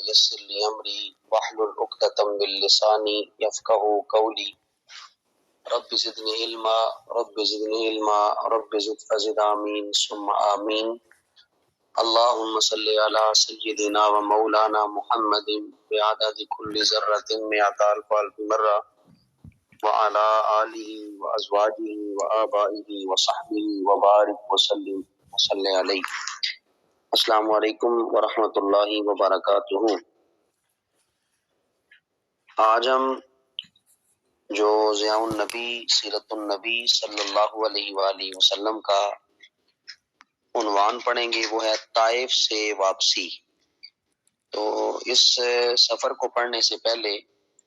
ويسر لي أمري واحلل عقدة من لساني يفقهوا قولي رب زدني علما رب زدني علما رب زد آمين ثم آمين اللهم صل على سيدنا ومولانا محمد بعدد كل ذرة مئة ألف مرة وعلى آله وأزواجه وآبائه وصحبه وبارك وسلم وصلی علیہ۔ السلام علیکم ورحمۃ اللہ وبرکاتہ۔ آج ہم جو ضیاء النبی سیرت النبی صلی اللہ علیہ وآلہ وسلم کا عنوان پڑھیں گے وہ ہے طائف سے واپسی۔ تو اس سفر کو پڑھنے سے پہلے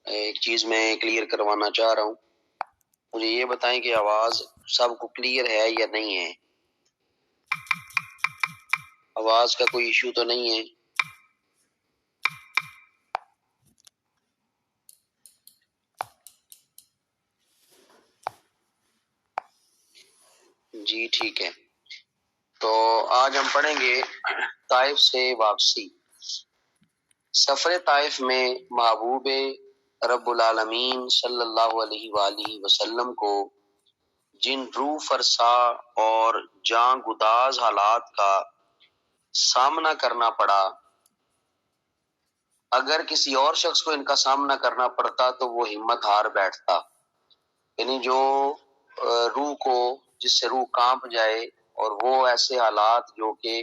ایک چیز میں کلیئر کروانا چاہ رہا ہوں، مجھے یہ بتائیں کہ آواز سب کو کلیئر ہے یا نہیں ہے؟ آواز کا کوئی ایشو تو نہیں ہے؟ جی ٹھیک ہے۔ تو آج ہم پڑھیں گے طائف سے واپسی۔ سفر طائف میں محبوب رب العالمین صلی اللہ علیہ وآلہ وسلم کو جن روح فرسا اور جاں گداز حالات کا سامنا کرنا پڑا، اگر کسی اور شخص کو ان کا سامنا کرنا پڑتا تو وہ ہمت ہار بیٹھتا۔ یعنی جو روح کو، جس سے روح کانپ جائے، اور وہ ایسے حالات جو کہ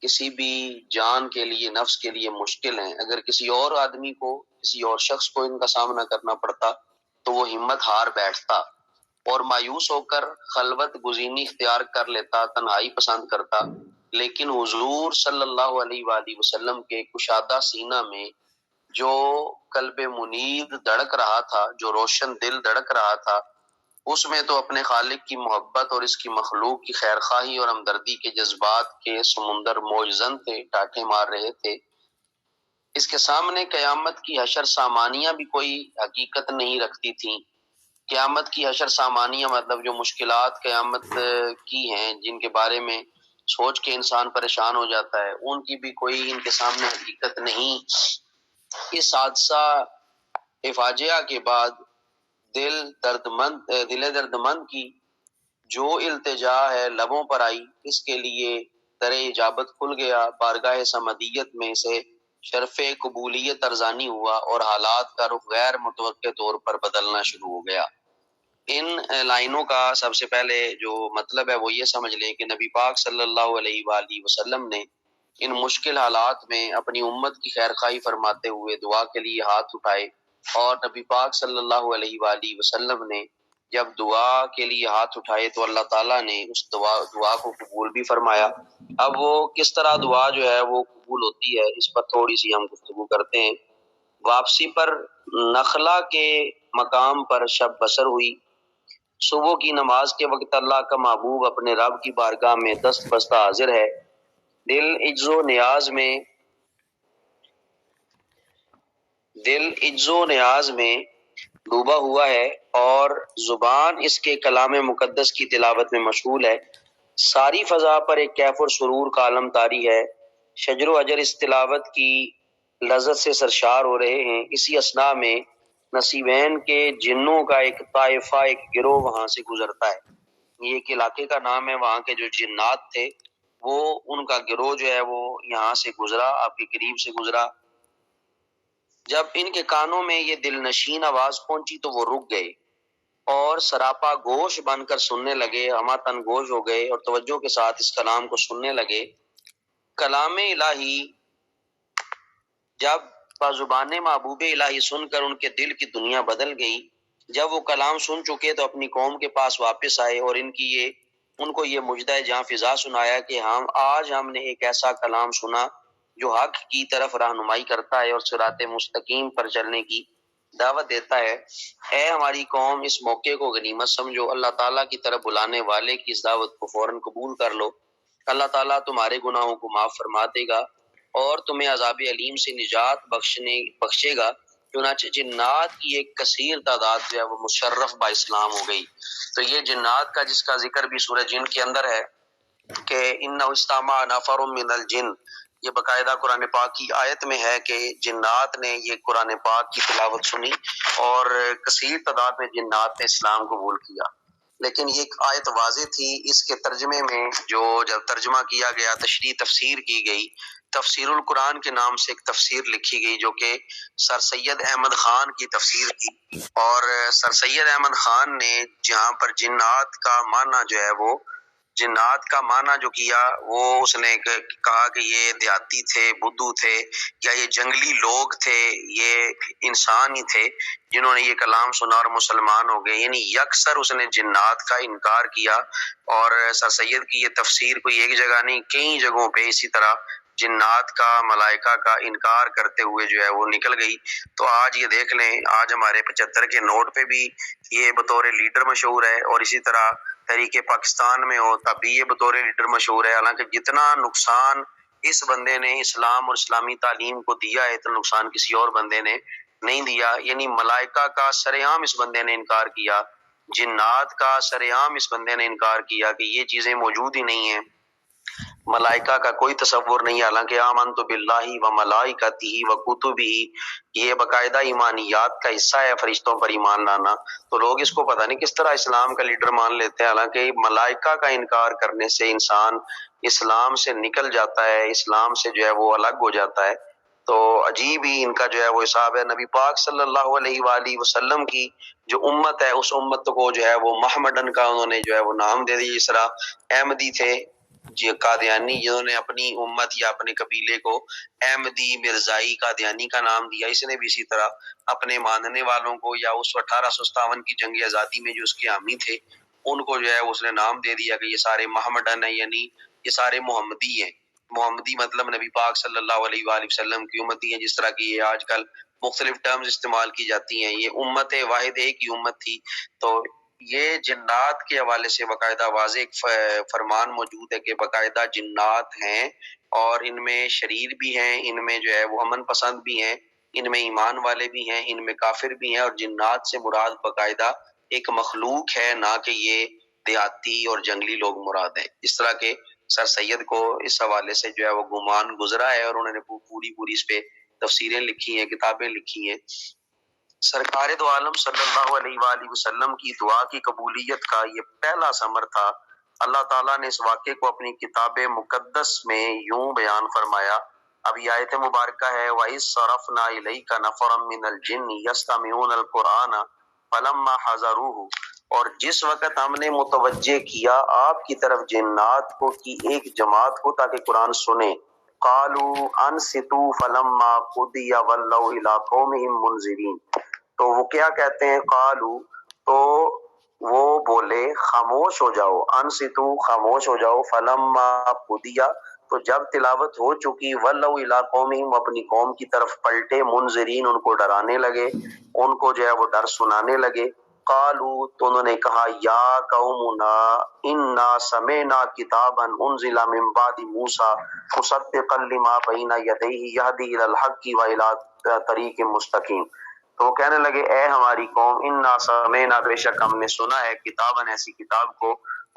کسی بھی جان کے لیے، نفس کے لیے مشکل ہیں، اگر کسی اور آدمی کو، کسی اور شخص کو ان کا سامنا کرنا پڑتا تو وہ ہمت ہار بیٹھتا اور مایوس ہو کر خلوت گزینی اختیار کر لیتا، تنہائی پسند کرتا۔ لیکن حضور صلی اللہ علیہ وآلہ وسلم کے کشادہ سینہ میں جو قلب منیر دھڑک رہا تھا، جو روشن دل دھڑک رہا تھا، اس میں تو اپنے خالق کی محبت اور اس کی مخلوق کی خیرخواہی اور ہمدردی کے جذبات کے سمندر موجزن تھے، ٹاٹھے مار رہے تھے۔ اس کے سامنے قیامت کی حشر سامانیاں بھی کوئی حقیقت نہیں رکھتی تھیں۔ قیامت کی حشر سامانیہ مطلب جو مشکلات قیامت کی ہیں، جن کے بارے میں سوچ کے انسان پریشان ہو جاتا ہے، ان کی بھی کوئی ان کے سامنے حقیقت نہیں۔ اس حادثہ فاجعہ کے بعد دل درد مند کی جو التجا ہے لبوں پر آئی، اس کے لیے در اجابت کھل گیا، بارگاہ سمدیت میں سے شرف قبولیت ارزانی ہوا اور حالات کا رخ غیر متوقع طور پر بدلنا شروع ہو گیا۔ ان لائنوں کا سب سے پہلے جو مطلب ہے وہ یہ سمجھ لیں کہ نبی پاک صلی اللہ علیہ وآلہ وسلم نے ان مشکل حالات میں اپنی امت کی خیرخواہی فرماتے ہوئے دعا کے لیے ہاتھ اٹھائے، اور نبی پاک صلی اللہ علیہ وآلہ وسلم نے جب دعا کے لیے ہاتھ اٹھائے تو اللہ تعالیٰ نے اس دعا کو قبول بھی فرمایا۔ اب وہ کس طرح دعا جو ہے وہ قبول ہوتی ہے، اس پر تھوڑی سی ہم گفتگو کرتے ہیں۔ واپسی پر نخلا کے مقام پر شب بسر ہوئی۔ صبح کی نماز کے وقت اللہ کا محبوب اپنے رب کی بارگاہ میں دست بستہ حاضر ہے۔ دل عجز و نیاز میں ڈوبا ہوا ہے اور زبان اس کے کلام مقدس کی تلاوت میں مشغول ہے۔ ساری فضا پر ایک کیف اور سرور کا عالم طاری ہے۔ شجر و حجر اس تلاوت کی لذت سے سرشار ہو رہے ہیں۔ اسی اثناء میں نصیبین کے جنوں کا ایک طائفہ، ایک گروہ وہاں سے گزرتا ہے۔ یہ ایک علاقے کا نام ہے، وہاں کے جو جنات تھے وہ، ان کا گروہ جو ہے وہ یہاں سے گزرا، آپ کے قریب سے گزرا۔ جب ان کے کانوں میں یہ دل نشین آواز پہنچی تو وہ رک گئے اور سراپا گوش بن کر سننے لگے، ہمہ گوش ہو گئے اور توجہ کے ساتھ اس کلام کو سننے لگے۔ کلام الہی جب بزبان محبوب الہی سن کر ان کے دل کی دنیا بدل گئی۔ جب وہ کلام سن چکے تو اپنی قوم کے پاس واپس آئے اور ان کو یہ مجدہ جاں فضا سنایا کہ آج ہم نے ایک ایسا کلام سنا جو حق کی طرف رہنمائی کرتا ہے اور صراط مستقیم پر چلنے کی دعوت دیتا ہے۔ اے ہماری قوم، اس موقع کو غنیمت سمجھو، اللہ تعالیٰ کی طرف بلانے والے کی اس دعوت کو فوراً قبول کر لو۔ اللہ تعالیٰ تمہارے گناہوں کو معاف فرما دے گا اور تمہیں عذاب علیم سے نجات بخشے گا۔ چنانچہ جنات کی ایک کثیر تعداد جو ہے وہ مشرف با اسلام ہو گئی۔ تو یہ جنات کا جس کا ذکر بھی سورہ جن کے اندر ہے کہ انہ استمع نفر من الجن، یہ باقاعدہ قرآن پاک کی آیت میں ہے کہ جنات نے یہ قرآن پاک کی تلاوت سنی اور کثیر تعداد میں جنات نے اسلام قبول کیا۔ لیکن یہ ایک آیت واضح تھی، اس کے ترجمے میں جو جب ترجمہ کیا گیا، تشریح تفسیر کی گئی، تفسیر القرآن کے نام سے ایک تفسیر لکھی گئی جو کہ سر سید احمد خان کی تفسیر تھی، اور سر سید احمد خان نے جہاں پر جنات کا معنی جو ہے وہ جنات کا معنی جو کیا، وہ اس نے کہا کہ یہ دیہاتی تھے، بدھو تھے، یا یہ جنگلی لوگ تھے، یہ انسان ہی تھے جنہوں نے یہ کلام سنا اور مسلمان ہو گئے، یعنی یکسر اس نے جنات کا انکار کیا۔ اور سر سید کی یہ تفسیر کوئی ایک جگہ نہیں، کئی جگہوں پہ اسی طرح جنات کا، ملائکہ کا انکار کرتے ہوئے جو ہے وہ نکل گئی۔ تو آج یہ دیکھ لیں، آج ہمارے 75 کے نوٹ پہ بھی یہ بطور لیڈر مشہور ہے، اور اسی طرح تحریک پاکستان میں ہو تب بھی یہ بطور لیڈر مشہور ہے۔ حالانکہ جتنا نقصان اس بندے نے اسلام اور اسلامی تعلیم کو دیا ہے اتنا نقصان کسی اور بندے نے نہیں دیا۔ یعنی ملائکہ کا سرعام اس بندے نے انکار کیا، جنات کا سرعام اس بندے نے انکار کیا کہ یہ چیزیں موجود ہی نہیں ہیں، ملائکہ کا کوئی تصور نہیں۔ حالانکہ آمنت باللہ و ملائکتہ و کتبہ، یہ باقاعدہ ایمانیات کا حصہ ہے فرشتوں پر ایمان لانا، تو لوگ اس کو پتہ نہیں کس طرح اسلام کا لیڈر مان لیتے ہیں۔ حالانکہ ملائکہ کا انکار کرنے سے انسان اسلام سے نکل جاتا ہے، اسلام سے جو ہے وہ الگ ہو جاتا ہے۔ تو عجیب ہی ان کا جو ہے وہ حساب ہے۔ نبی پاک صلی اللہ علیہ وآلہ وسلم کی جو امت ہے، اس امت کو جو ہے وہ محمدن کا انہوں نے جو ہے وہ نام دے دیا۔ اس طرح احمدی تھے جی قادیانی، جنہوں نے اپنی امت یا اپنے قبیلے کو احمدی مرزائی قادیانی کا نام دیا، اس نے بھی اسی طرح اپنے ماننے والوں کو، یا اس 1857 کی جنگ آزادی میں جو اس کے حامی تھے ان کو جو ہے اس نے نام دے دیا کہ یہ سارے محمدن ہیں، یعنی یہ سارے محمدی ہیں۔ محمدی مطلب نبی پاک صلی اللہ علیہ وآلہ وسلم کی امتی ہیں، جس طرح کی یہ آج کل مختلف ٹرمز استعمال کی جاتی ہیں۔ یہ امت واحد ایک ہی امت تھی۔ تو یہ جنات کے حوالے سے باقاعدہ واضح ایک فرمان موجود ہے کہ باقاعدہ جنات ہیں، اور ان میں شریر بھی ہیں، ان میں جو ہے وہ امن پسند بھی ہیں، ان میں ایمان والے بھی ہیں، ان میں کافر بھی ہیں، اور جنات سے مراد باقاعدہ ایک مخلوق ہے، نہ کہ یہ دیہاتی اور جنگلی لوگ مراد ہیں۔ اس طرح کے سر سید کو اس حوالے سے جو ہے وہ گمان گزرا ہے، اور انہوں نے پوری اس پہ تفسیریں لکھی ہیں، کتابیں لکھی ہیں۔ سرکار دو عالم صلی اللہ علیہ وآلہ وسلم کی دعا کی قبولیت کا یہ پہلا ثمر تھا۔ اللہ تعالیٰ نے اس واقعے کو اپنی کتاب مقدس میں یوں بیان فرمایا۔ اب یہ آیت مبارکہ ہے، وَإِذْ صَرَفْنَا إِلَيْكَ نَفَرًا مِّنَ الْجِنِّ يَسْتَمِعُونَ الْقُرْآنَ فَلَمَّا حَضَرُوهُ، اور جس وقت ہم نے متوجہ کیا آپ کی طرف جنات کو کی ایک جماعت کو تاکہ قرآن سنیں، قَالُوا أَنصِتُوا فَلَمَّا قُضِيَ وَلَّوْا إِلَىٰ قَوْمِهِمْ مُنذِرِينَ، تو وہ کیا کہتے ہیں، قالو، تو وہ بولے خاموش ہو جاؤ، انصتو خاموش ہو جاؤ، فلما قضی، تو جب تلاوت ہو چکی، ولوا الی قومہم، اپنی قوم کی طرف پلٹے، منذرین، ان کو ڈرانے لگے، ان کو جو ہے وہ ڈر سنانے لگے۔ قالو، تو انہوں نے کہا، یا قومنا انا سمعنا کتابا انزل من بعد موسیٰ مصدقا لما بین یدیہ یہدی الی الحق والی طریق مستقیم، تو وہ کہنے لگے، اے ہماری قوم، انا سمعنا، بے شک ہم نے سنا ہے، کتاباً ایسی کتاب کو،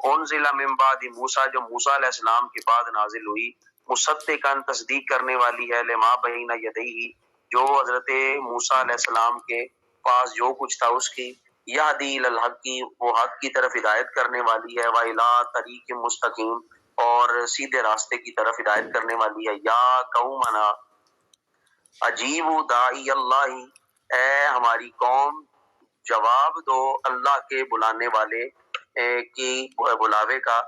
انزل من بعد موسیٰ، جو موسیٰ علیہ السلام کے بعد نازل ہوئی، مصدقاً تصدیق کرنے والی ہے، لما بین یدیہ، جو حضرت موسیٰ علیہ السلام کے پاس جو کچھ تھا اس کی، یہدی الی الحق، وہ حق کی طرف ہدایت کرنے والی ہے، والی طریق مستقیم، اور سیدھے راستے کی طرف ہدایت کرنے والی ہے۔ یا قومنا اجیبوا داعی اللہ، اے ہماری قوم جواب دو اللہ کے بلانے والے کی بلاوے کا،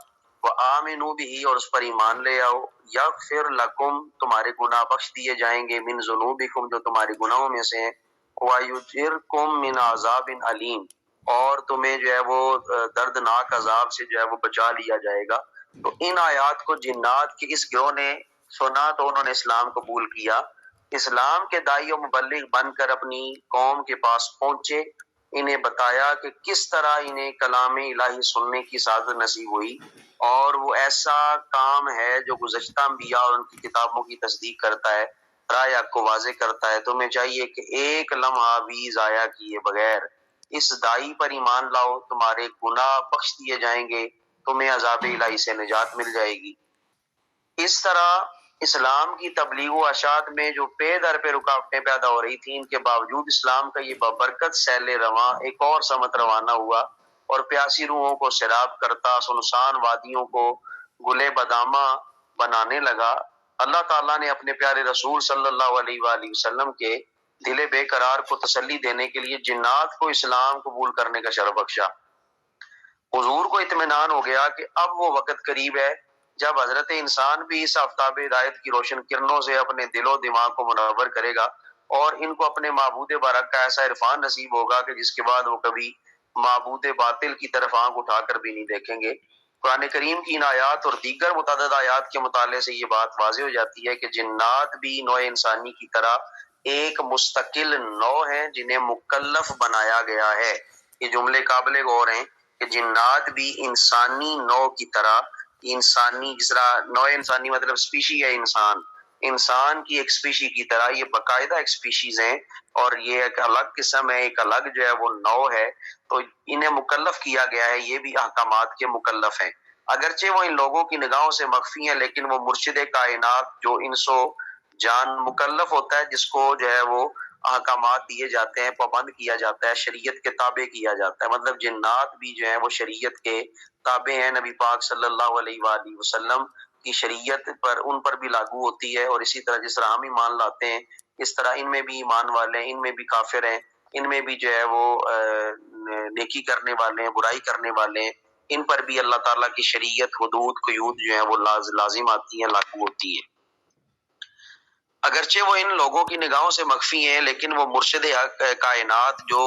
وآمنوا بہ، اور اس پر ایمان لے آؤ، یغفر لکم، تمہارے گناہ بخش دیے جائیں گے، من ذنوبکم، جو تمہارے گناہوں میں سے ہیں، ویجرکم من عذاب علیم، اور تمہیں جو ہے وہ دردناک عذاب سے جو ہے وہ بچا لیا جائے گا۔ تو ان آیات کو جنات کے اس گروہ نے سنا تو انہوں نے اسلام قبول کیا، اسلام کے داعی و مبلغ بن کر اپنی قوم کے پاس پہنچے، انہیں بتایا کہ کس طرح انہیں کلام الہی سننے کی سعادت نصیب ہوئی، اور وہ ایسا کام ہے جو گزشتہ انبیاء اور ان کی کتابوں کی تصدیق کرتا ہے، رائے آپ کو واضح کرتا ہے۔ تمہیں چاہیے کہ ایک لمحہ بھی ضائع کیے بغیر اس داعی پر ایمان لاؤ، تمہارے گناہ بخش دیے جائیں گے، تمہیں عذاب الہی سے نجات مل جائے گی۔ اس طرح اسلام کی تبلیغ و اشاعت میں جو پے در پہ رکاوٹیں پیدا ہو رہی تھیں، ان کے باوجود اسلام کا یہ بابرکت سیل رواں ایک اور سمت روانہ ہوا اور پیاسی روحوں کو سیراب کرتا سنسان وادیوں کو گلے بدامہ بنانے لگا۔ اللہ تعالیٰ نے اپنے پیارے رسول صلی اللہ علیہ وآلہ وسلم کے دل بے قرار کو تسلی دینے کے لیے جنات کو اسلام قبول کرنے کا شرف بخشا۔ حضور کو اطمینان ہو گیا کہ اب وہ وقت قریب ہے جب حضرت انسان بھی اس آفتاب ہدایت کی روشن کرنوں سے اپنے دل و دماغ کو منور کرے گا اور ان کو اپنے معبود بارک کا ایسا عرفان نصیب ہوگا کہ جس کے بعد وہ کبھی معبود باطل کی طرف آنکھ اٹھا کر بھی نہیں دیکھیں گے۔ قرآن کریم کی ان آیات اور دیگر متعدد آیات کے مطالعے سے یہ بات واضح ہو جاتی ہے کہ جنات بھی نوع انسانی کی طرح ایک مستقل نوع ہیں جنہیں مکلف بنایا گیا ہے۔ یہ جملے قابل غور ہیں کہ جنات بھی انسانی نوع کی طرح، انسانی جس طرح نوع انسانی مطلب سپیشی ہے انسان کی ایک سپیشی کی طرح یہ باقاعدہ ایک سپیشیز ہیں اور یہ ایک الگ قسم ہے، ایک الگ جو ہے وہ نوع ہے، تو انہیں مکلف کیا گیا ہے، یہ بھی احکامات کے مکلف ہیں۔ اگرچہ وہ ان لوگوں کی نگاہوں سے مخفی ہیں لیکن وہ مرشد کائنات جو انسو جان مکلف ہوتا ہے، جس کو جو ہے وہ احکامات دیے جاتے ہیں، پابند کیا جاتا ہے، شریعت کے تابع کیا جاتا ہے، مطلب جنات بھی جو ہیں وہ شریعت کے تابع ہیں، نبی پاک صلی اللہ علیہ وآلہ وسلم کی شریعت پر ان پر بھی لاگو ہوتی ہے، اور اسی طرح جس طرح ہم ایمان لاتے ہیں اس طرح ان میں بھی ایمان والے ہیں، ان میں بھی کافر ہیں، ان میں بھی جو ہے وہ نیکی کرنے والے ہیں، برائی کرنے والے ہیں، ان پر بھی اللہ تعالیٰ کی شریعت حدود قیود جو ہیں وہ لازم آتی ہیں، لاگو ہوتی ہے۔ اگرچہ وہ ان لوگوں کی نگاہوں سے مخفی ہیں لیکن وہ مرشد کائنات جو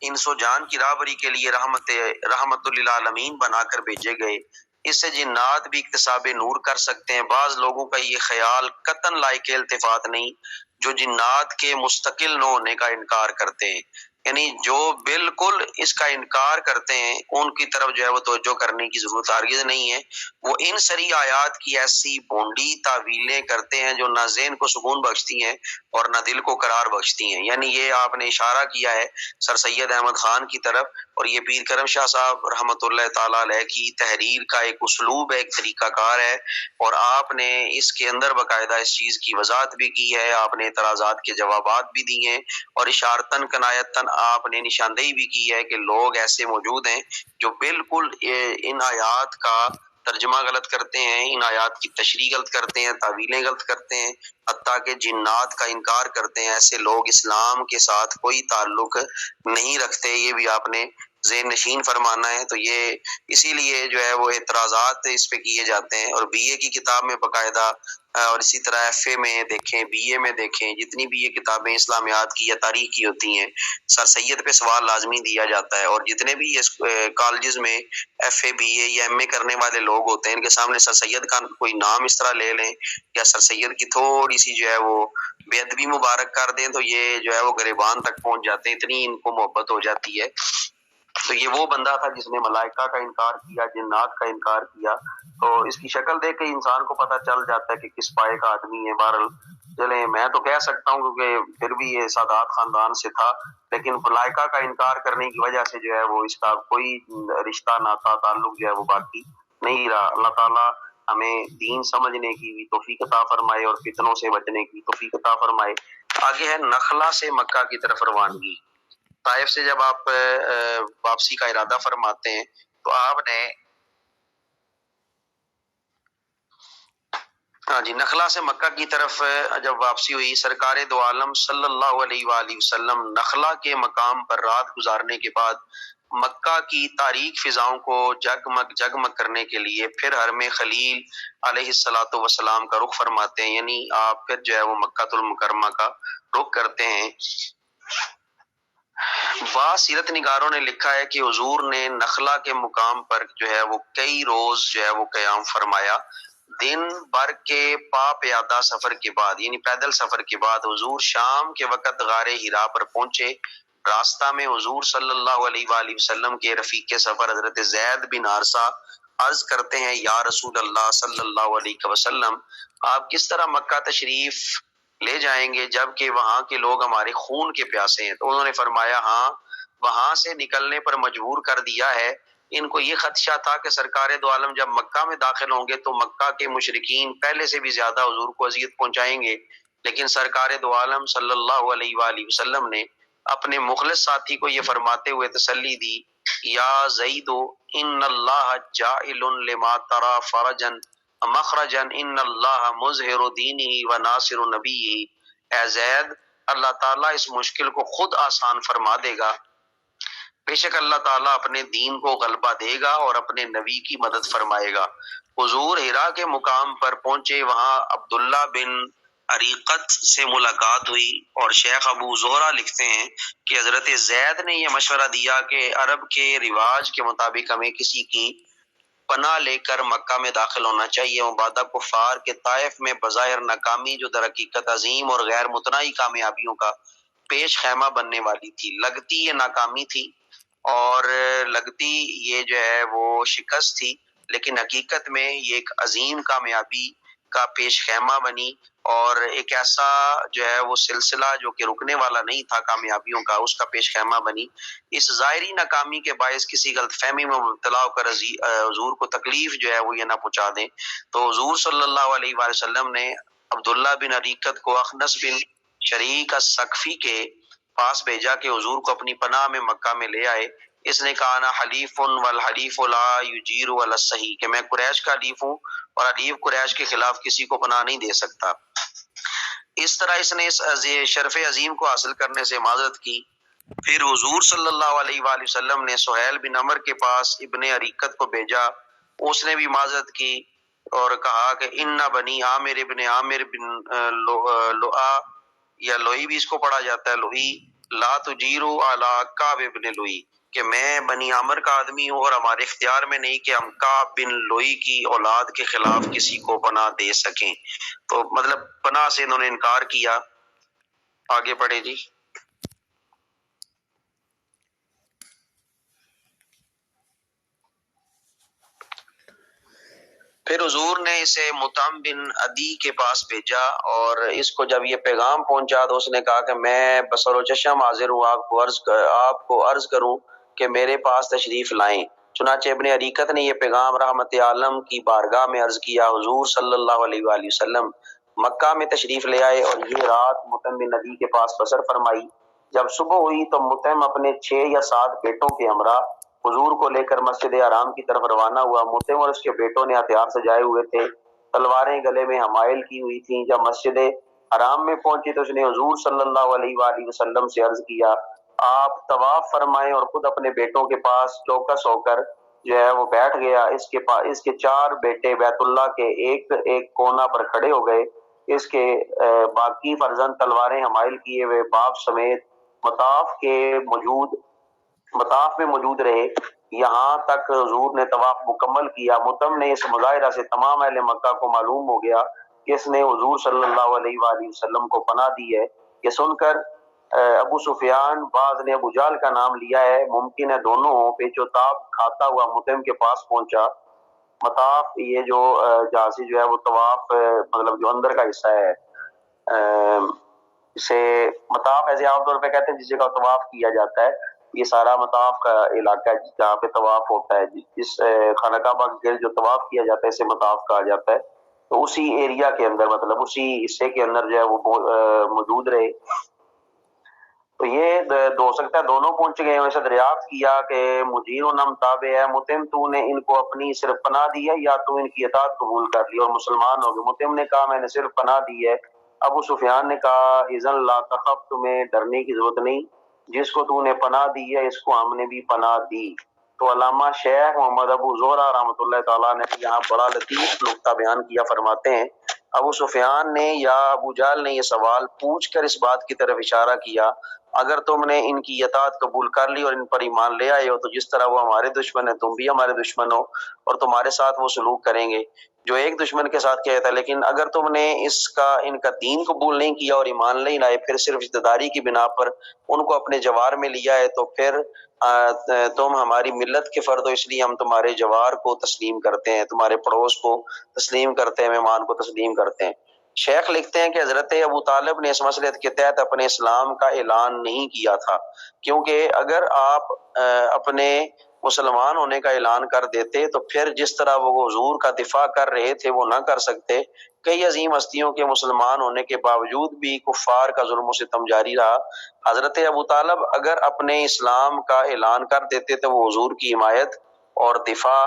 انس و جان کی راہبری کے لیے رحمت للعالمین بنا کر بھیجے گئے، اس سے جنات بھی اکتساب نور کر سکتے ہیں۔ بعض لوگوں کا یہ خیال قطعاً لائق التفات نہیں جو جنات کے مستقل نہ ہونے کا انکار کرتے ہیں، یعنی جو بالکل اس کا انکار کرتے ہیں ان کی طرف جو ہے وہ توجہ کرنے کی ضرورت ہرگز نہیں ہے۔ وہ ان سری آیات کی ایسی بھونڈی تعویلیں کرتے ہیں جو نہ ذہن کو سکون بخشتی ہیں اور نہ دل کو قرار بخشتی ہیں۔ یعنی یہ آپ نے اشارہ کیا ہے سر سید احمد خان کی طرف، اور یہ پیر کرم شاہ صاحب رحمۃ اللہ تعالیٰ علیہ کی تحریر کا ایک اسلوب ہے، ایک طریقہ کار ہے، اور آپ نے اس کے اندر باقاعدہ اس چیز کی وضاحت بھی کی ہے، آپ نے اعتراضات کے جوابات بھی دیے ہیں، اور اشارتاً کنایتاً آپ نے نشاندہی بھی کی ہے کہ لوگ ایسے موجود ہیں جو بالکل ان آیات کا ترجمہ غلط کرتے ہیں، ان آیات کی تشریح غلط کرتے ہیں، تعویلیں غلط کرتے ہیں، حتیٰ کہ جنات کا انکار کرتے ہیں۔ ایسے لوگ اسلام کے ساتھ کوئی تعلق نہیں رکھتے، یہ بھی آپ نے ذہن نشین فرمانا ہے۔ تو یہ اسی لیے جو ہے وہ اعتراضات اس پہ کیے جاتے ہیں، اور بی اے کی کتاب میں باقاعدہ اور اسی طرح ایف اے میں دیکھیں، بی اے میں دیکھیں، جتنی بھی یہ کتابیں اسلامیات کی یا تاریخ کی ہوتی ہیں، سر سید پہ سوال لازمی دیا جاتا ہے، اور جتنے بھی یہ کالجز میں ایف اے بی اے یا ایم اے کرنے والے لوگ ہوتے ہیں ان کے سامنے سر سید کا کوئی نام اس طرح لے لیں یا سر سید کی تھوڑی سی جو ہے وہ بے ادبی مبارک کر دیں تو یہ جو ہے وہ گریبان تک پہنچ جاتے ہیں، اتنی ان کو محبت ہو جاتی ہے۔ تو یہ وہ بندہ تھا جس نے ملائکہ کا انکار کیا، جنات کا انکار کیا، تو اس کی شکل دیکھ کے انسان کو پتہ چل جاتا ہے کہ کس پائے کا آدمی ہے۔ بہرحال چلیں، میں تو کہہ سکتا ہوں کیونکہ پھر بھی یہ سادات خاندان سے تھا، لیکن ملائکہ کا انکار کرنے کی وجہ سے جو ہے وہ اس کا کوئی رشتہ ناتا تعلق جو ہے وہ باقی نہیں رہا۔ اللہ تعالیٰ ہمیں دین سمجھنے کی توفیق عطا فرمائے اور فتنوں سے بچنے کی توفیق عطا فرمائے۔ آگے ہے نخلا سے مکہ کی طرف روانگی۔ طائف سے جب آپ واپسی کا ارادہ فرماتے ہیں تو آپ نے نخلا سے مکہ کی طرف جب واپسی ہوئی، سرکار دو عالم صلی اللہ علیہ وآلہ وسلم نخلا کے مقام پر رات گزارنے کے بعد مکہ کی تاریک فضاؤں کو جگمگ کرنے کے لیے پھر حرم خلیل علیہ الصلوۃ والسلام کا رخ فرماتے ہیں، یعنی آپ پھر جو ہے وہ مکہ المکرمہ کا رخ کرتے ہیں۔ بعض سیرت نگاروں نے لکھا ہے کہ حضور نے نخلا کے مقام پر جو ہے وہ کئی روز جو ہے وہ قیام فرمایا۔ دن بھر کے پیادہ سفر کے بعد یعنی پیدل سفر کے بعد حضور شام کے وقت غار حرا پر پہنچے۔ راستہ میں حضور صلی اللہ علیہ وآلہ وسلم کے رفیق سفر حضرت زید بن حارثہ عرض کرتے ہیں، یا رسول اللہ صلی اللہ علیہ وسلم، آپ کس طرح مکہ تشریف لے جائیں گے جبکہ وہاں کے لوگ ہمارے خون کے پیاسے ہیں؟ تو انہوں نے فرمایا، ہاں، وہاں سے نکلنے پر مجبور کر دیا ہے ان کو یہ خدشہ تھا کہ سرکار دو عالم جب مکہ میں داخل ہوں گے تو مکہ کے مشرکین پہلے سے بھی زیادہ حضور کو اذیت پہنچائیں گے، لیکن سرکار دو عالم صلی اللہ علیہ وآلہ وسلم نے اپنے مخلص ساتھی کو یہ فرماتے ہوئے تسلی دی، یا زید ان اللہ جاعل لما ترى فرجا مخرجا ان اللہ مظہر دینہ و ناصر نبیہ، اے زید اللہ تعالیٰ اس مشکل کو خود آسان فرما دے گا، بے شک اللہ تعالیٰ اپنے دین کو غلبہ دے گا اور اپنے نبی کی مدد فرمائے گا۔ حضور حرا کے مقام پر پہنچے، وہاں عبداللہ بن عریقت سے ملاقات ہوئی، اور شیخ ابو زہرہ لکھتے ہیں کہ حضرت زید نے یہ مشورہ دیا کہ عرب کے رواج کے مطابق ہمیں کسی کی پناہ لے کر مکہ میں داخل ہونا چاہیے۔ مبادہ کفار کے طائف میں بظاہر ناکامی جو در حقیقت عظیم اور غیر متناہی کامیابیوں کا پیش خیمہ بننے والی تھی، لگتی یہ ناکامی تھی اور لگتی یہ جو ہے وہ شکست تھی، لیکن حقیقت میں یہ ایک عظیم کامیابی کا پیش خیمہ بنی، اور ایک ایسا جو ہے وہ سلسلہ جو کہ رکنے والا نہیں تھا کامیابیوں کا، اس کا پیش خیمہ بنی۔ اس ظاہری ناکامی کے باعث کسی غلط فہمی میں مبتلا ہو کر حضور کو تکلیف جو ہے وہ یہ نہ پہنچا دیں، تو حضور صلی اللہ علیہ وآلہ وسلم نے عبداللہ بن عریقت کو اخنس بن شریک الثقفی کے پاس بھیجا کہ حضور کو اپنی پناہ میں مکہ میں لے آئے۔ اس نے کہا نا حلیف والحلیف لا یجیر ولا الصحیح، کہ میں قریش کا حلیف ہوں اور حلیف قریش کے خلاف کسی کو پناہ نہیں دے سکتا۔ اس طرح اس نے اس شرف عظیم کو حاصل کرنے سے معذرت کی۔ پھر حضور صلی اللہ علیہ وآلہ وسلم نے سہیل بن عمر کے پاس ابن عریقت کو بھیجا، اس نے بھی معذرت کی اور کہا کہ ان بنی عامر ابن عامر بن لؤا، یا لوئی بھی اس کو پڑھا جاتا ہے، لوئی، لا تجیرو علی کعب ابن لوئی، کہ میں بنی عامر کا آدمی ہوں اور ہمارے اختیار میں نہیں کہ ہم کعب بن لوئی کی اولاد کے خلاف کسی کو پناہ دے سکیں۔ تو مطلب پناہ سے انہوں نے انکار کیا۔ آگے پڑھے جی۔ پھر حضور نے اسے مطعم بن عدی کے پاس بھیجا، اور اس کو جب یہ پیغام پہنچا تو اس نے کہا کہ میں بصر و چشم حاضر ہوں آپ کو عرض کروں کہ میرے پاس تشریف لائیں۔ چنانچہ ابن عریقت نے یہ پیغام رحمت عالم کی بارگاہ میں عرض کیا۔ حضور صلی اللہ علیہ وآلہ وسلم مکہ میں تشریف لے آئے اور یہ رات مطعم بن عدی کے پاس بسر فرمائی۔ جب صبح ہوئی تو مطعم اپنے 6 یا 7 بیٹوں کے ہمراہ حضور کو لے کر مسجد حرام کی طرف روانہ ہوا۔ مطعم اور اس کے بیٹوں نے ہتھیار سجائے ہوئے تھے، تلواریں گلے میں حمائل کی ہوئی تھیں۔ جب مسجد حرام میں پہنچے تو اس نے حضور صلی اللہ علیہ وآلہ وسلم سے عرض کیا، آپ طواف فرمائیں، اور خود اپنے بیٹوں کے پاس چوکس ہو کر جو ہے وہ بیٹھ گیا۔ اس کے 4 بیٹے بیت اللہ کے ایک کونا پر کھڑے ہو گئے۔ اس کے باقی فرزند تلواریں حمائل کیے ہوئے باپ سمیت مطاف میں موجود رہے، یہاں تک حضور نے طواف مکمل کیا۔ مطعم نے اس مظاہرہ سے تمام اہل مکہ کو معلوم ہو گیا کہ اس نے حضور صلی اللہ علیہ وآلہ وسلم کو پناہ دی ہے۔ یہ سن کر ابو سفیان، بعض نے ابو جہل کا نام لیا ہے، ممکن ہے دونوں ہوں، پیچ و تاب کھاتا ہوا مطعم کے پاس پہنچا۔ مطاف یہ جو جہاں سے جو ہے وہ طواف مطلب جو اندر کا حصہ ہے، اسے مطاف ایسے عام طور پہ کہتے ہیں جس جگہ طواف کیا جاتا ہے، یہ سارا مطاف کا علاقہ ہے جہاں پہ طواف ہوتا ہے، جس خانہ کعبہ کے جو طواف کیا جاتا ہے اسے مطاف کہا جاتا ہے۔ تو اسی ایریا کے اندر، مطلب اسی حصے کے اندر جو ہے وہ موجود رہے۔ تو یہ ہو سکتا ہے دونوں پہنچ گئے، ویسے دریافت کیا کہ مجیر و نم تابع ہے، مطعم تو نے ان کو اپنی صرف پناہ دی ہے یا تو ان کی اطاعت قبول کر لی اور مسلمان ہو گئے؟ مطعم نے کہا میں نے صرف پناہ دی ہے۔ ابو سفیان نے کہا اذن لا تخف، تمہیں ڈرنے کی ضرورت نہیں، جس کو تو نے پناہ دی ہے اس کو ہم نے بھی پناہ دی۔ تو علامہ شیخ محمد ابو زہرہ رحمۃ اللہ تعالیٰ نے یہاں بڑا لطیف نکتہ بیان کیا، فرماتے ہیں ابو سفیان نے یا ابو جہل نے یہ سوال پوچھ کر اس بات کی طرف اشارہ کیا، اگر تم نے ان کی اطاعت قبول کر لی اور ان پر ایمان لے آئے ہو تو جس طرح وہ ہمارے دشمن ہیں تم بھی ہمارے دشمن ہو، اور تمہارے ساتھ وہ سلوک کریں گے جو ایک دشمن کے ساتھ کیا تھا۔ لیکن اگر تم نے ان کا دین قبول نہیں کیا اور ایمان نہیں لائے، پھر صرف رشتہ داری کی بنا پر ان کو اپنے جوار میں لیا ہے، تو پھر تم ہماری ملت کے فرد ہو، اس لیے ہم تمہارے جوار کو تسلیم کرتے ہیں، تمہارے پڑوس کو تسلیم کرتے ہیں، مہمان کو تسلیم کرتے ہیں۔ شیخ لکھتے ہیں کہ حضرت ابو طالب نے اس مسئلے کے تحت اپنے اسلام کا اعلان نہیں کیا تھا، کیونکہ اگر آپ اپنے مسلمان ہونے کا اعلان کر دیتے تو پھر جس طرح وہ حضور کا دفاع کر رہے تھے وہ نہ کر سکتے۔ کئی عظیم ہستیوں کے مسلمان ہونے کے باوجود بھی کفار کا ظلم و ستم جاری رہا۔ حضرت ابو طالب اگر اپنے اسلام کا اعلان کر دیتے تو وہ حضور کی حمایت اور دفاع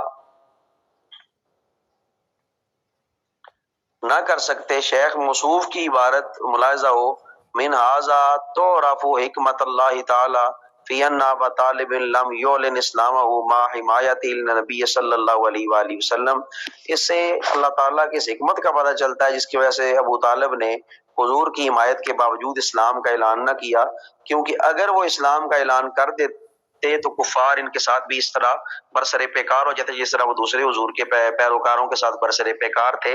نہ کر سکتے۔ شیخ موصوف کی عبارت ملاحظہ ہو، من ھذا تعرف حکمت اللہ تعالی فی ان ابا طالب لم یعلن اسلامہ مع حمایت النبی صلی اللہ علیہ وآلہ وسلم۔ اس سے اللہ تعالیٰ کی اس حکمت کا پتہ چلتا ہے جس کی وجہ سے ابو طالب نے حضور کی حمایت کے باوجود اسلام کا اعلان نہ کیا، کیونکہ اگر وہ اسلام کا اعلان کر دیتے تو کفار ان کے ساتھ بھی اس طرح برسر پیکار ہو جاتے جس طرح وہ دوسرے حضور کے پیروکاروں کے ساتھ برسر پیکار تھے،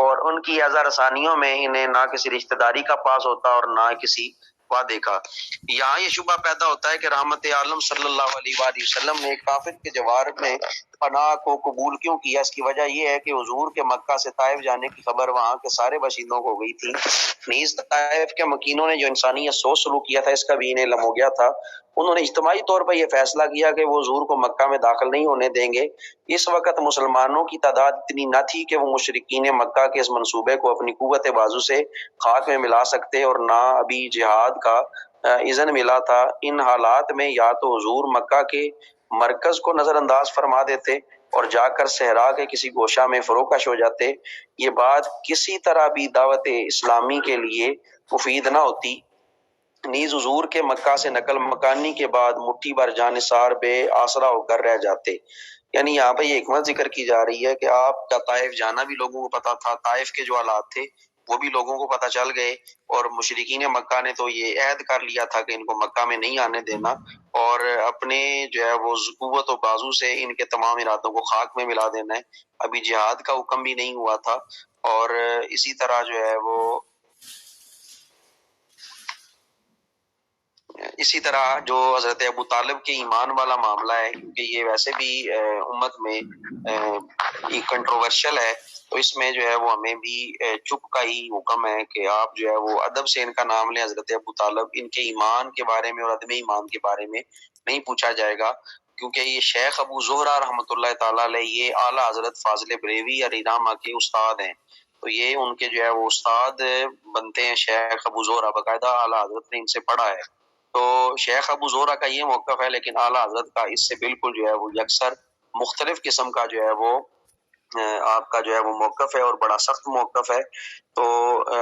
اور ان کی اعضا رسانیوں میں انہیں نہ کسی رشتہ داری کا پاس ہوتا اور نہ کسی وعدے کا۔ یہاں یہ شبہ پیدا ہوتا ہے کہ رحمت عالم صلی اللہ علیہ وآلہ وسلم نے کافر کے جوار میں پناہ کو قبول کیوں کیا؟ اس کی وجہ یہ ہے کہ حضور کے مکہ سے طائف جانے کی خبر وہاں کے سارے باشندوں کو ہو گئی تھی۔ نیز طائف کے مکینوں نے جو انسانیت سوچ سلوک کیا تھا اس کا بھی انہیں علم ہو گیا تھا۔ انہوں نے اجتماعی طور پر یہ فیصلہ کیا کہ وہ حضور کو مکہ میں داخل نہیں ہونے دیں گے۔ اس وقت مسلمانوں کی تعداد اتنی نہ تھی کہ وہ مشرکین مکہ کے اس منصوبے کو اپنی قوت بازو سے خاک میں ملا سکتے، اور نہ ابھی جہاد کا اذن ملا تھا۔ ان حالات میں یا تو حضور مکہ کے مرکز کو نظر انداز فرما دیتے اور جا کر صحرا کے کسی گوشہ میں فروکش ہو جاتے۔ یہ بات کسی طرح بھی دعوت اسلامی کے لیے مفید نہ ہوتی۔ نیز حضور کے مکہ سے نقل مکانی کے بعد مٹھی بھر جانثار بے آسرا ہو کر رہ جاتے۔ یعنی یہاں پہ یہ حکمت ذکر کی جا رہی ہے کہ آپ کا طائف جانا بھی لوگوں کو پتا تھا، طائف کے جو حالات تھے وہ بھی لوگوں کو پتا چل گئے، اور مشرکین مکہ نے تو یہ عہد کر لیا تھا کہ ان کو مکہ میں نہیں آنے دینا، اور اپنے جو ہے وہ قوت و بازو سے ان کے تمام ارادوں کو خاک میں ملا دینا ہے۔ ابھی جہاد کا حکم بھی نہیں ہوا تھا، اور اسی طرح جو ہے وہ اسی طرح جو حضرت ابو طالب کے ایمان والا معاملہ ہے، کیونکہ یہ ویسے بھی امت میں کنٹروورشل ہے، تو اس میں جو ہے وہ ہمیں بھی چپ کا ہی حکم ہے کہ آپ جو ہے وہ ادب سے ان کا نام لیں۔ حضرت ابو طالب، ان کے ایمان کے بارے میں اور عدم ایمان کے بارے میں نہیں پوچھا جائے گا، کیونکہ یہ شیخ ابو زہرہ رحمۃ اللہ تعالیٰ علیہ یہ اعلیٰ حضرت فاضل بریلوی علی رحمہ کے استاد ہیں، تو یہ ان کے جو ہے وہ استاد بنتے ہیں۔ شیخ ابو زہرہ باقاعدہ اعلیٰ حضرت نے ان سے پڑھا ہے، تو شیخ ابو زہرہ کا یہ موقف ہے، لیکن اعلیٰ حضرت کا اس سے بالکل جو ہے وہ یکسر مختلف قسم کا جو ہے وہ آپ کا جو ہے وہ موقف ہے، اور بڑا سخت موقف ہے۔ تو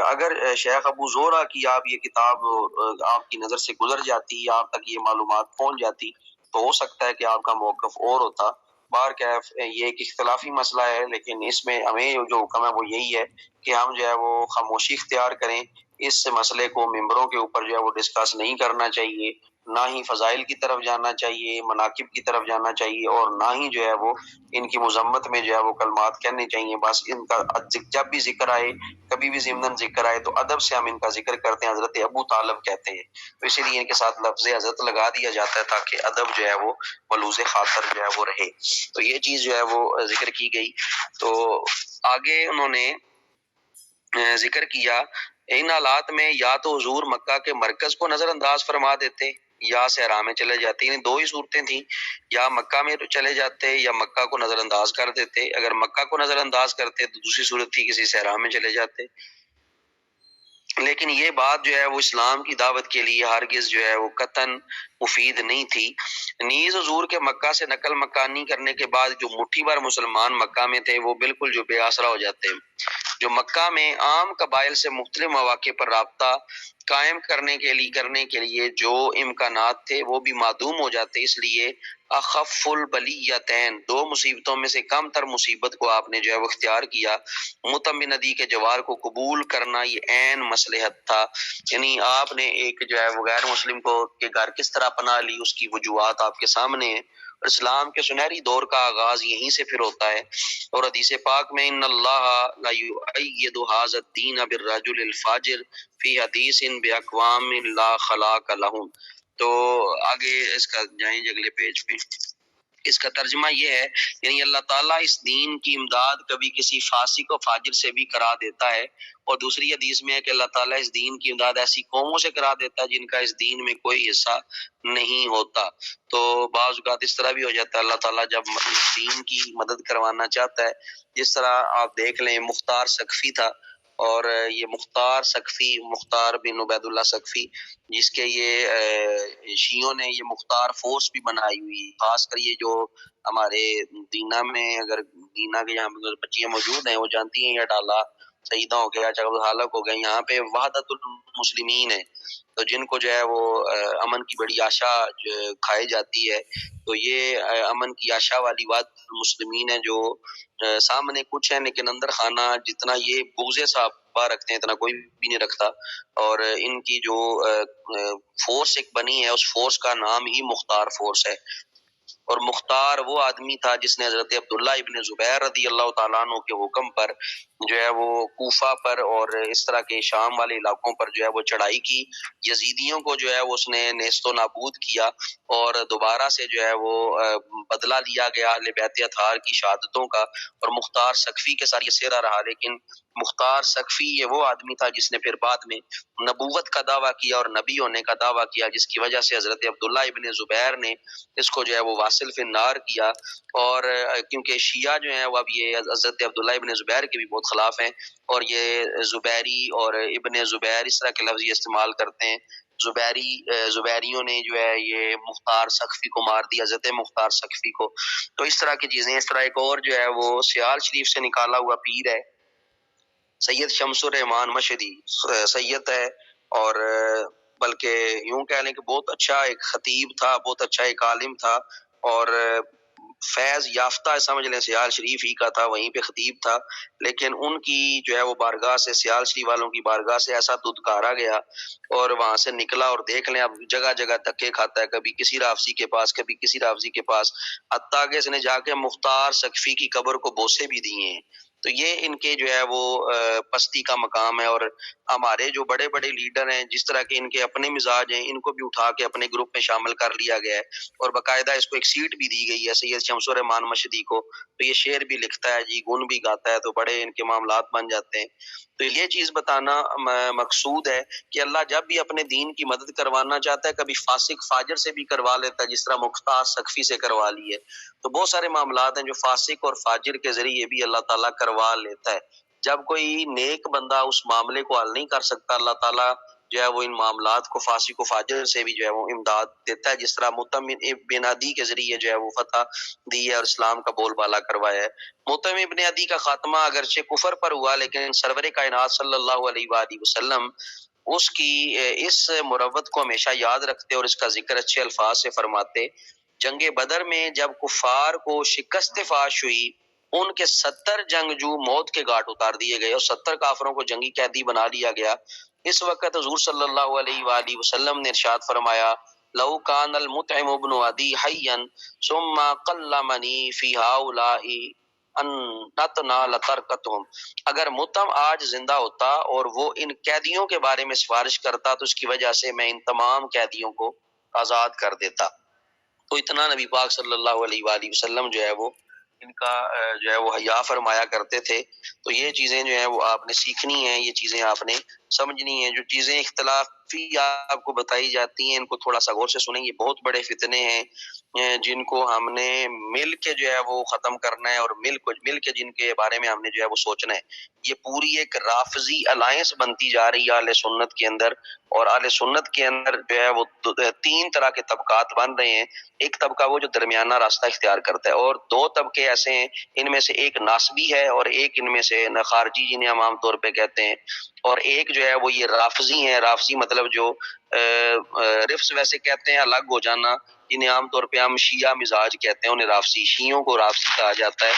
اگر شیخ ابو زہرہ کی آپ یہ کتاب آپ کی نظر سے گزر جاتی، آپ تک یہ معلومات پہنچ جاتی، تو ہو سکتا ہے کہ آپ کا موقف اور ہوتا۔ بہرکیف یہ ایک اختلافی مسئلہ ہے، لیکن اس میں ہمیں جو حکم ہے وہ یہی ہے کہ ہم جو ہے وہ خاموشی اختیار کریں، اس مسئلے کو ممبروں کے اوپر جو ہے وہ ڈسکس نہیں کرنا چاہیے، نہ ہی فضائل کی طرف جانا چاہیے، مناقب کی طرف جانا چاہیے، اور نہ ہی جو ہے وہ ان کی مذمت میں جو ہے وہ کلمات کہنے چاہیے۔ بس ان کا جب بھی ذکر آئے، کبھی بھی ضمناً ذکر آئے تو ادب سے ہم ان کا ذکر کرتے ہیں، حضرت ابو طالب کہتے ہیں، تو اسی لیے ان کے ساتھ لفظ حضرت لگا دیا جاتا ہے تاکہ ادب جو ہے وہ ملوز خاطر جو ہے وہ رہے۔ تو یہ چیز جو ہے وہ ذکر کی گئی۔ تو آگے انہوں نے ذکر کیا، ان حالات میں یا تو حضور مکہ کے مرکز کو نظر انداز فرما دیتے یا صحرا میں چلے جاتے، یعنی دو ہی صورتیں تھیں، یا مکہ میں چلے جاتے یا مکہ کو نظر انداز کر دیتے۔ اگر مکہ کو نظر انداز کرتے تو دوسری صورت تھی کسی صحرا میں چلے جاتے، لیکن یہ بات جو ہے وہ اسلام کی دعوت کے لیے ہرگز جو ہے وہ قطعاً مفید نہیں تھی۔ نیز حضور کے مکہ سے نقل مکانی کرنے کے بعد جو مٹھی بھر مسلمان مکہ میں تھے وہ بالکل جو بے آسرا ہو جاتے، جو مکہ میں عام قبائل سے مختلف مواقع پر رابطہ قائم کرنے کے لیے جو امکانات تھے وہ بھی معدوم ہو جاتے۔ اس لیے اخف البلیتین، دو مصیبتوں میں سے کم تر مصیبت کو آپ نے جو ہے وہ اختیار کیا، متم ندی کے جوار کو قبول کرنا، یہ عین مصلحت تھا۔ یعنی آپ نے ایک جو ہے وہ غیر مسلم کو کے گھر کس طرح پناہ لی، اس کی وجوہات آپ کے سامنے ہیں، اور اسلام کے سنہری دور کا آغاز یہیں سے پھر ہوتا ہے۔ اور حدیث پاک میں ان اللہ لا یؤید ھذا الدین بالرجل الفاجر فی حدیث باقوام لا خلاق لهم۔ تو آگے اس کا جائیں اگلے پیج پہ۔ اس کا ترجمہ یہ ہے، یعنی اللہ تعالیٰ اس دین کی امداد کبھی کسی فاسق و فاجر سے بھی کرا دیتا ہے، اور دوسری حدیث میں ہے کہ اللہ تعالیٰ اس دین کی امداد ایسی قوموں سے کرا دیتا ہے جن کا اس دین میں کوئی حصہ نہیں ہوتا۔ تو بعض اوقات اس طرح بھی ہو جاتا ہے، اللہ تعالیٰ جب اس دین کی مدد کروانا چاہتا ہے، جس طرح آپ دیکھ لیں مختار سقفی تھا، اور یہ مختار سقفی، مختار بن عبید اللہ سقفی، جس کے یہ شیعوں نے یہ مختار فورس بھی بنائی ہوئی، خاص کر یہ جو ہمارے دینا میں، اگر دینا کے یہاں پہ بچیاں موجود ہیں وہ جانتی ہیں، یہ ڈالا سیدہ ہو گیا، چاہے حالق ہو گیا، یہاں پہ وحدت المسلمین ہے، تو جن کو جو ہے وہ امن کی بڑی آشا کھائی جاتی ہے، تو یہ امن کی آشا والی وحدت المسلمین ہے، جو سامنے کچھ ہے لیکن اندر خانہ جتنا یہ بغض صحابہ رکھتے ہیں اتنا کوئی بھی نہیں رکھتا، اور ان کی جو فورس ایک بنی ہے، اس فورس کا نام ہی مختار فورس ہے۔ اور مختار وہ آدمی تھا جس نے حضرت عبداللہ ابن زبیر رضی اللہ تعالیٰ عنہ کے حکم پر جو ہے وہ کوفہ پر اور اس طرح کے شام والے علاقوں پر جو ہے وہ چڑھائی کی، یزیدیوں کو جو ہے وہ اس نے نیست و نابود کیا، اور دوبارہ سے جو ہے وہ بدلہ لیا گیا اہل بیت اطہار کی شہادتوں کا، اور مختار سقفی کے ساتھ یہ سیرا رہا۔ لیکن مختار سقفی یہ وہ آدمی تھا جس نے پھر بعد میں نبوت کا دعویٰ کیا اور نبی ہونے کا دعویٰ کیا، جس کی وجہ سے حضرت عبداللہ ابن زبیر نے اس کو جو ہے وہ واصل فی النار کیا، اور کیونکہ شیعہ جو ہیں وہ اب یہ حضرت عبداللہ ابن زبیر کے بھی بہت خلاف ہیں، اور یہ زبیری اور ابن زبیر اس طرح کے لفظ یہ استعمال کرتے ہیں۔ زبیریوں نے جو ہے یہ مختار سقفی کو مار دیا، حضرت مختار سقفی کو، تو اس طرح کی چیزیں۔ اس طرح ایک اور جو ہے وہ سیال شریف سے نکالا ہوا پیر ہے، سید شمس الرحمان مشہدی سید ہے، اور بلکہ یوں کہہ لیں کہ بہت اچھا ایک خطیب تھا، بہت اچھا ایک عالم تھا، اور فیض یافتہ سمجھ لیں سیال شریف ہی کا تھا، وہیں پہ خطیب تھا، لیکن ان کی جو ہے وہ بارگاہ سے، سیال شریف والوں کی بارگاہ سے ایسا دھتکارا گیا، اور وہاں سے نکلا، اور دیکھ لیں اب جگہ جگہ دھکے کھاتا ہے، کبھی کسی رافضی کے پاس، کبھی کسی رافضی کے پاس، حتیٰ کہ اس نے جا کے مختار سقفی کی قبر کو بوسے بھی دیے ہیں۔ تو یہ ان کے جو ہے وہ پستی کا مقام ہے، اور ہمارے جو بڑے بڑے لیڈر ہیں جس طرح کے ان کے اپنے مزاج ہیں، ان کو بھی اٹھا کے اپنے گروپ میں شامل کر لیا گیا ہے، اور باقاعدہ اس کو ایک سیٹ بھی دی گئی ہے سید شمس الرحمان مشہدی کو، تو یہ شعر بھی لکھتا ہے جی، گن بھی گاتا ہے، تو بڑے ان کے معاملات بن جاتے ہیں۔ تو یہ چیز بتانا مقصود ہے کہ اللہ جب بھی اپنے دین کی مدد کروانا چاہتا ہے، کبھی فاسق فاجر سے بھی کروا لیتا ہے، جس طرح مختار سقفی سے کروا لی ہے۔ تو بہت سارے معاملات ہیں جو فاسق اور فاجر کے ذریعے بھی اللہ تعالیٰ کروا لیتا ہے۔ جب کوئی نیک بندہ اس معاملے کو حل نہیں کر سکتا، اللہ تعالیٰ جو ہے وہ ان معاملات کو فاسق و فاجر سے بھی جو ہے وہ امداد دیتا ہے، جس طرح مطعم بن عدی کے ذریعے جو ہے وہ فتح دی ہے اور اسلام کا بول بالا کروایا ہے۔ مطعم بن عدی کا خاتمہ اگرچہ کفر پر ہوا، لیکن سرور کائنات صلی اللہ علیہ وآلہ وسلم اس کی اس مروت کو ہمیشہ یاد رکھتے اور اس کا ذکر اچھے الفاظ سے فرماتے۔ جنگ بدر میں جب کفار کو شکست فاش ہوئی، ان کے 70 جنگجو موت کے گھاٹ اتار دیے گئے اور 70 کافروں کو جنگی قیدی بنا لیا گیا۔ اس وقت حضور صلی اللہ علیہ وآلہ وسلم نے ارشاد فرمایا، لو کان المطعم ابن عدی حیا ثم قلمنی فی ہؤلاء انتنا لترکتہم، اگر مطعم آج زندہ ہوتا اور وہ ان قیدیوں کے بارے میں سفارش کرتا تو اس کی وجہ سے میں ان تمام قیدیوں کو آزاد کر دیتا۔ تو اتنا نبی پاک صلی اللہ علیہ وآلہ وسلم جو ہے وہ ان کا جو ہے وہ حیا فرمایا کرتے تھے۔ تو یہ چیزیں جو ہیں وہ آپ نے سیکھنی ہیں، یہ چیزیں آپ نے سمجھنی ہیں۔ جو چیزیں اختلافی آپ کو بتائی جاتی ہیں ان کو تھوڑا سا غور سے سنیں، یہ بہت بڑے فتنے ہیں جن کو ہم نے مل کے جو ہے وہ ختم کرنا ہے، اور مل کے جن کے بارے میں ہم نے جو ہے وہ سوچنا ہے۔ یہ پوری ایک رافضی الائنس بنتی جا رہی ہے اہل سنت کے اندر، اور اہل سنت کے اندر جو ہے وہ 3 طرح کے طبقات بن رہے ہیں۔ ایک طبقہ وہ جو درمیانہ راستہ اختیار کرتا ہے، اور 2 طبقے ایسے ہیں، ان میں سے ایک ناسبی ہے اور ایک ان میں سے خارجی جنہیں ہم عام طور پہ کہتے ہیں، اور ایک جو ہے وہ یہ رافضی ہیں۔ رافضی مطلب جو رفض ویسے کہتے ہیں الگ ہو جانا، جنہیں عام طور پہ ہم شیعہ مزاج کہتے ہیں، انہیں رافضی، شیعوں کو رافضی کہا جاتا ہے،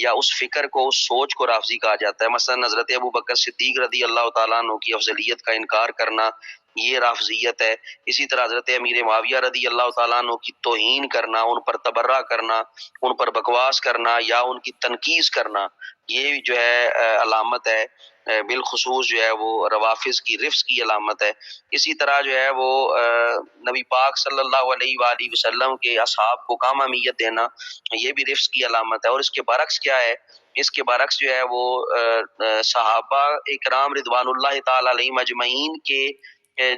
یا اس فکر کو، اس سوچ کو رافضی کہا جاتا ہے۔ مثلا حضرت ابوبکر صدیق رضی اللہ تعالیٰ عنہ کی افضلیت کا انکار کرنا، یہ رافضیت ہے۔ اسی طرح حضرت امیر معاویہ رضی اللہ تعالیٰ عنہ کی توہین کرنا، ان پر تبرہ کرنا، ان پر بکواس کرنا یا ان کی تنقیص کرنا، یہ جو ہے علامت ہے بالخصوص جو ہے وہ روافظ کی رفض کی علامت ہے۔ اسی طرح جو ہے وہ نبی پاک صلی اللہ علیہ وآلہ وسلم کے اصحاب کو کام اہمیت دینا، یہ بھی رفض کی علامت ہے۔ اور اس کے برعکس کیا ہے؟ اس کے برعکس جو ہے وہ صحابہ اکرام رضوان اللہ تعالی علیہم اجمعین کے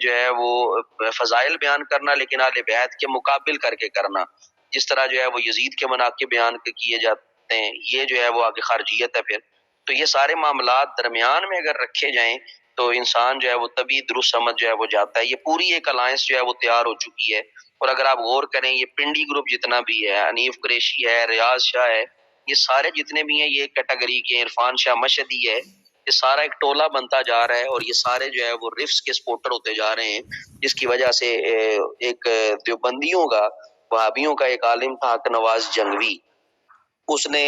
جو ہے وہ فضائل بیان کرنا، لیکن اہل بیت کے مقابل کر کے کرنا، جس طرح جو ہے وہ یزید کے مناقب بیان کیے جاتے ہیں، یہ جو ہے وہ آگے خارجیت ہے پھر۔ تو یہ سارے معاملات درمیان میں اگر رکھے جائیں تو انسان جو ہے وہ تبھی درست سمجھ جو ہے وہ جاتا ہے۔ یہ پوری ایک الائنس جو ہے وہ تیار ہو چکی ہے، اور اگر آپ غور کریں یہ پنڈی گروپ جتنا بھی ہے، حنیف قریشی ہے، ریاض شاہ ہے، یہ سارے جتنے بھی ہیں یہ ایک کیٹیگری کے، عرفان شاہ مشہدی ہے، یہ سارا ایک ٹولہ بنتا جا رہا ہے، اور یہ سارے جو ہے وہ رفس کے سپورٹر ہوتے جا رہے ہیں، جس کی وجہ سے ایک دیوبندیوں کا، وہابیوں کا ایک عالم تھا حق نواز جنگوی، اس نے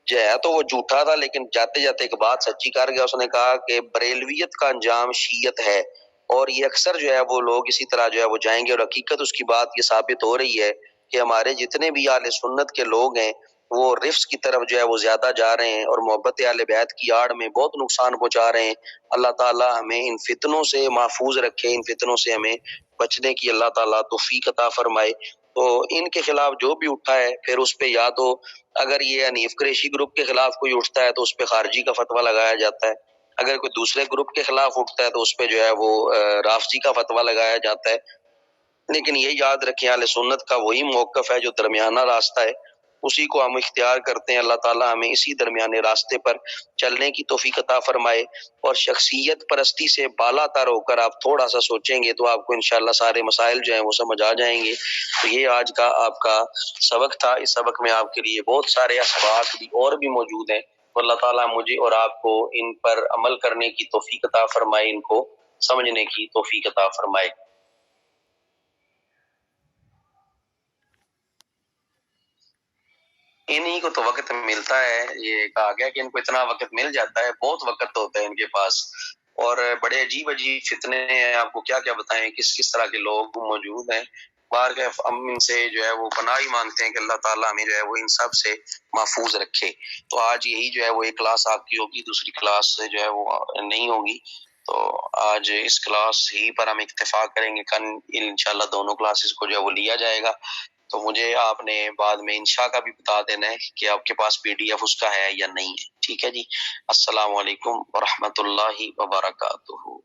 جو ہے تو وہ جھوٹا تھا لیکن جاتے جاتے ایک بات سچی کر گیا۔ اس نے کہا کہ بریلویت کا انجام شیعت ہے، اور یہ اکثر جو ہے وہ لوگ اسی طرح جو ہے وہ جائیں گے، اور حقیقت اس کی بات یہ ثابت ہو رہی ہے کہ ہمارے جتنے بھی اہل سنت کے لوگ ہیں وہ رفس کی طرف جو ہے وہ زیادہ جا رہے ہیں، اور محبت اہل بیت کی آڑ میں بہت نقصان پہنچا رہے ہیں۔ اللہ تعالیٰ ہمیں ان فتنوں سے محفوظ رکھے، ان فتنوں سے ہمیں بچنے کی اللہ تعالیٰ توفیق عطا فرمائے۔ تو ان کے خلاف جو بھی اٹھا ہے پھر اس پہ یا تو اگر یہ حنیف قریشی گروپ کے خلاف کوئی اٹھتا ہے تو اس پہ خارجی کا فتویٰ لگایا جاتا ہے، اگر کوئی دوسرے گروپ کے خلاف اٹھتا ہے تو اس پہ جو ہے وہ رافضی کا فتویٰ لگایا جاتا ہے۔ لیکن یہ یاد رکھیں اہل سنت کا وہی موقف ہے جو درمیانہ راستہ ہے، اسی کو ہم اختیار کرتے ہیں۔ اللہ تعالیٰ ہمیں اسی درمیانے راستے پر چلنے کی توفیق عطا فرمائے، اور شخصیت پرستی سے بالا تر ہو کر آپ تھوڑا سا سوچیں گے تو آپ کو انشاءاللہ سارے مسائل جو ہیں وہ سمجھ آ جائیں گے۔ تو یہ آج کا آپ کا سبق تھا۔ اس سبق میں آپ کے لیے بہت سارے اسباق بھی اور بھی موجود ہیں، تو اللہ تعالیٰ مجھے اور آپ کو ان پر عمل کرنے کی توفیق عطا فرمائے، ان کو سمجھنے کی توفیق عطا فرمائے۔ انہی کو تو وقت ملتا ہے، یہ کہا گیا کہ ان کو اتنا وقت مل جاتا ہے، بہت وقت ہوتا ہے ان کے پاس، اور بڑے عجیب عجیب فتنے ہیں، آپ کو کیا کیا بتائیں کس کس طرح کے لوگ موجود ہیں۔ بار کے ہم ان سے جو ہے وہ پناہ ہی مانگتے ہیں کہ اللہ تعالیٰ ہمیں جو ہے وہ ان سب سے محفوظ رکھے۔ تو آج یہی جو ہے وہ ایک کلاس آپ کی ہوگی، دوسری کلاس سے جو ہے وہ نہیں ہوگی، تو آج اس کلاس ہی پر ہم اکتفا کریں گے، کل انشاءاللہ دونوں کلاسز کو جو ہے وہ لیا جائے گا۔ تو مجھے آپ نے بعد میں انشاء کا بھی بتا دینا ہے کہ آپ کے پاس پی ڈی ایف اس کا ہے یا نہیں ہے، ٹھیک ہے جی۔ السلام علیکم ورحمۃ اللہ وبرکاتہ۔